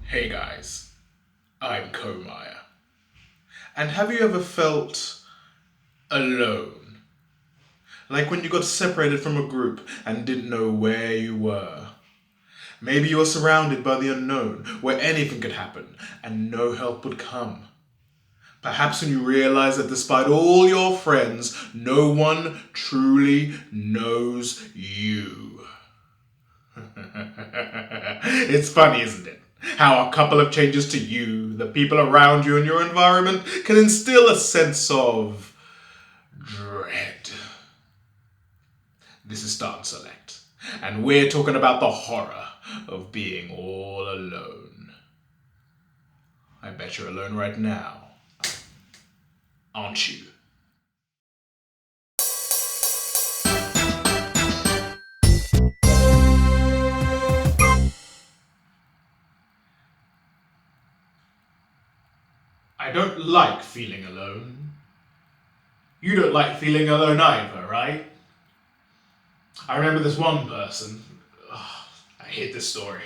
Hey guys, I'm Comire. And have you ever felt alone? Like when you got separated from a group and didn't know where you were. Maybe you were surrounded by the unknown, where anything could happen and no help would come. Perhaps when you realize that despite all your friends, no one truly knows you. It's funny, isn't it? How a couple of changes to you, the people around you, and your environment can instill a sense of dread. This is Unselect, and we're talking about the horror of being all alone. I bet you're alone right now, aren't you? I don't like feeling alone. You don't like feeling alone either, right? I remember this one person. I hate this story.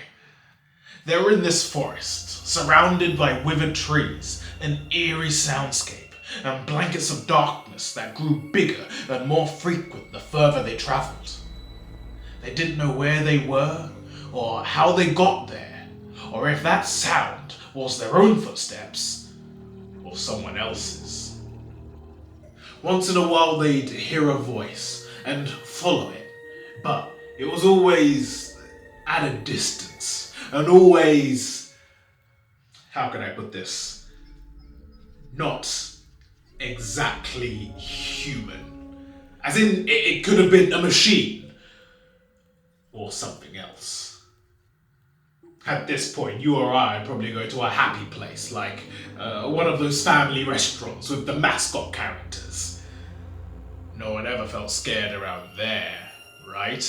They were in this forest, surrounded by withered trees, an eerie soundscape, and blankets of darkness that grew bigger and more frequent the further they traveled. They didn't know where they were, or how they got there, or if that sound was their own footsteps, or someone else's. Once in a while they'd hear a voice and follow it, but it was always at a distance, and always, how can I put this, not exactly human. As in, it could have been a machine, or something else. At this point, you or I would probably go to a happy place, like one of those family restaurants with the mascot characters. No one ever felt scared around there, right?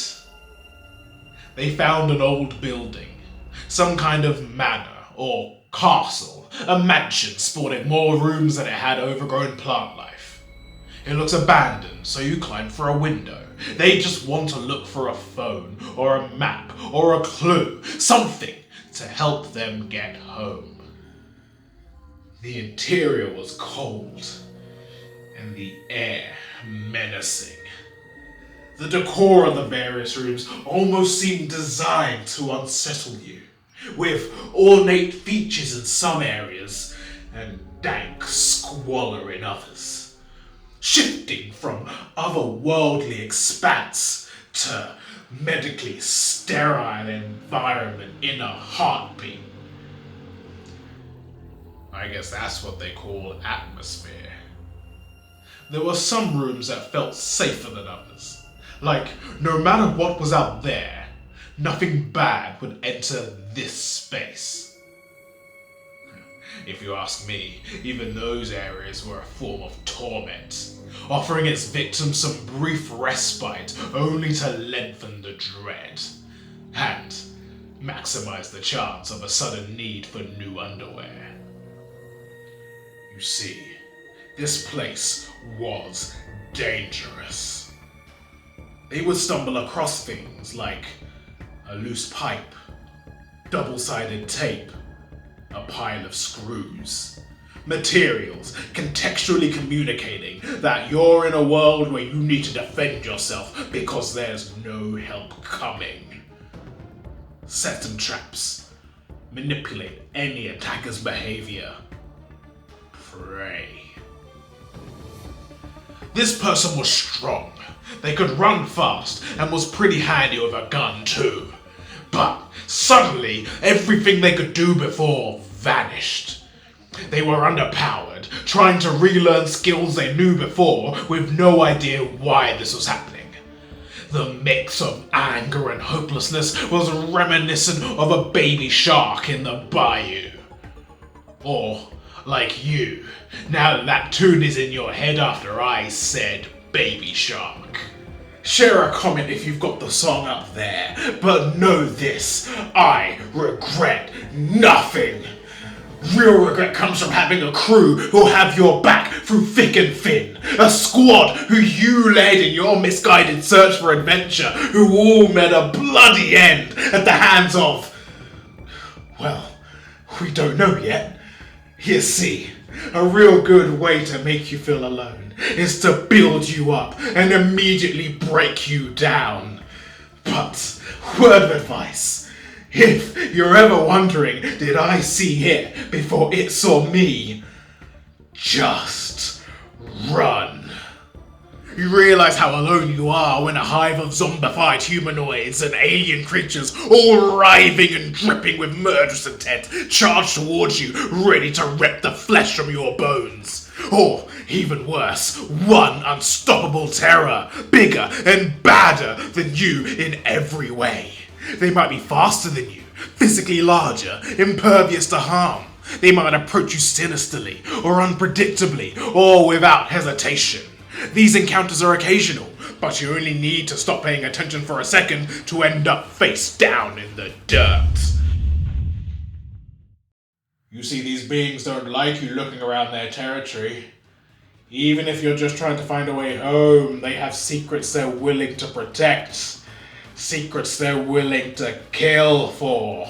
They found an old building, some kind of manor or castle, a mansion sporting more rooms than it had overgrown plant life. It looks abandoned, so you climb for a window. They just want to look for a phone, or a map, or a clue, something to help them get home. The interior was cold, and the air menacing. The decor of the various rooms almost seemed designed to unsettle you, with ornate features in some areas and dank squalor in others, shifting from otherworldly expanse to medically sterile environment in a heartbeat. I guess that's what they call atmosphere. There were some rooms that felt safer than others. Like, no matter what was out there, nothing bad would enter this space. If you ask me, even those areas were a form of torment, offering its victims some brief respite only to lengthen the dread and maximize the chance of a sudden need for new underwear. You see, this place was dangerous. They would stumble across things like a loose pipe, double-sided tape, a pile of screws, materials contextually communicating that you're in a world where you need to defend yourself because there's no help coming. Set some traps, manipulate any attacker's behavior, pray. This person was strong. They could run fast and was pretty handy with a gun too. But suddenly, everything they could do before vanished. They were underpowered, trying to relearn skills they knew before with no idea why this was happening. The mix of anger and hopelessness was reminiscent of a baby shark in the bayou. Or, like you, now that tune is in your head after I said baby shark. Share a comment if you've got the song up there, but know this, I regret nothing. Real regret comes from having a crew who'll have your back through thick and thin. A squad who you led in your misguided search for adventure, who all met a bloody end at the hands of, well, We don't know yet. You see, a real good way to make you feel alone is to build you up and immediately break you down. But, word of advice, if you're ever wondering, did I see it before it saw me? Just run. You realise how alone you are when a hive of zombified humanoids and alien creatures, all writhing and dripping with murderous intent, charge towards you, ready to rip the flesh from your bones. Or, even worse, one unstoppable terror, bigger and badder than you in every way. They might be faster than you, physically larger, impervious to harm. They might approach you sinisterly, or unpredictably, or without hesitation. These encounters are occasional, but you only need to stop paying attention for a second to end up face down in the dirt. You see, these beings don't like you looking around their territory. Even if you're just trying to find a way home, they have secrets they're willing to protect. Secrets they're willing to kill for.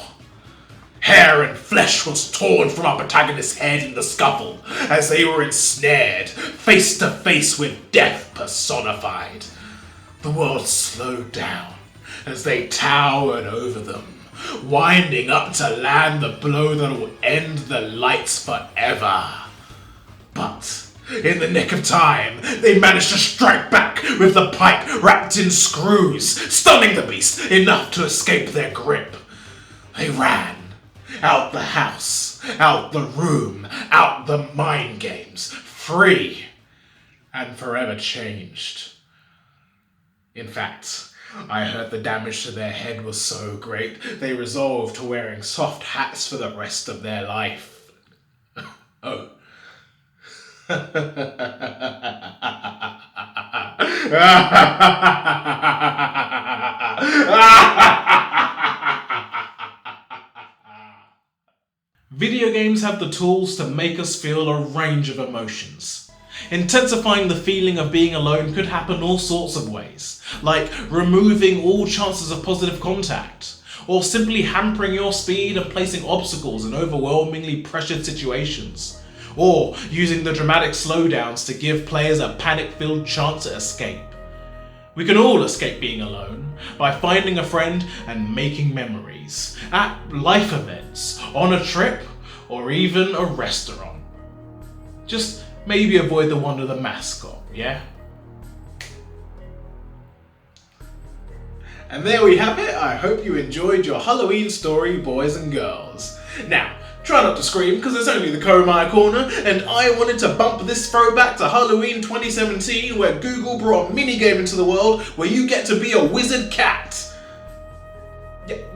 Hair and flesh was torn from our protagonist's head in the scuffle, as they were ensnared, face to face with death personified. The world slowed down as they towered over them, winding up to land the blow that will end the lights forever. But in the nick of time, they managed to strike back with the pipe wrapped in screws, stunning the beast enough to escape their grip. They ran. Out the house, out the room, out the mind games, free and forever changed. In fact, I heard the damage to their head was so great, they resolved to wearing soft hats for the rest of their life. Oh. Video games have the tools to make us feel a range of emotions. Intensifying the feeling of being alone could happen all sorts of ways, like removing all chances of positive contact, or simply hampering your speed and placing obstacles in overwhelmingly pressured situations, or using the dramatic slowdowns to give players a panic-filled chance to escape. We can all escape being alone by finding a friend and making memories, at life events, on a trip, or even a restaurant. Just maybe avoid the one with the mascot, yeah? And there we have it. I hope you enjoyed your Halloween story, boys and girls. Now, try not to scream, because it's only the Comire Corner, and I wanted to bump this throwback to Halloween 2017, where Google brought a minigame into the world where you get to be a wizard cat.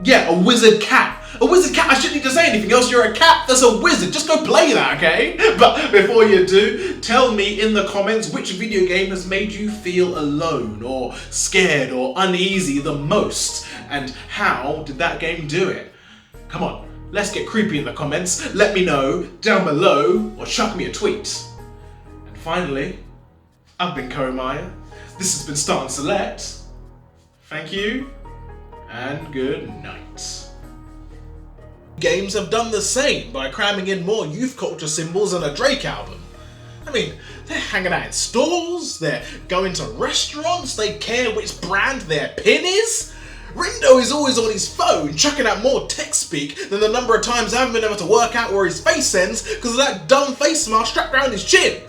Yeah, a wizard cat. A wizard cat, I shouldn't need to say anything else, you're a cat that's a wizard, just go play that, okay? But before you do, tell me in the comments which video game has made you feel alone, or scared, or uneasy the most, and how did that game do it? Come on. Let's get creepy in the comments, let me know down below, or chuck me a tweet. And finally, I've been Comire, this has been Start and Select. Thank you, and good night. Games have done the same by cramming in more youth culture symbols than a Drake album. I mean, they're hanging out in stores, they're going to restaurants, they care which brand their pin is. Rindo is always on his phone, chucking out more text speak than the number of times I haven't been able to work out where his face ends because of that dumb face mask strapped around his chin.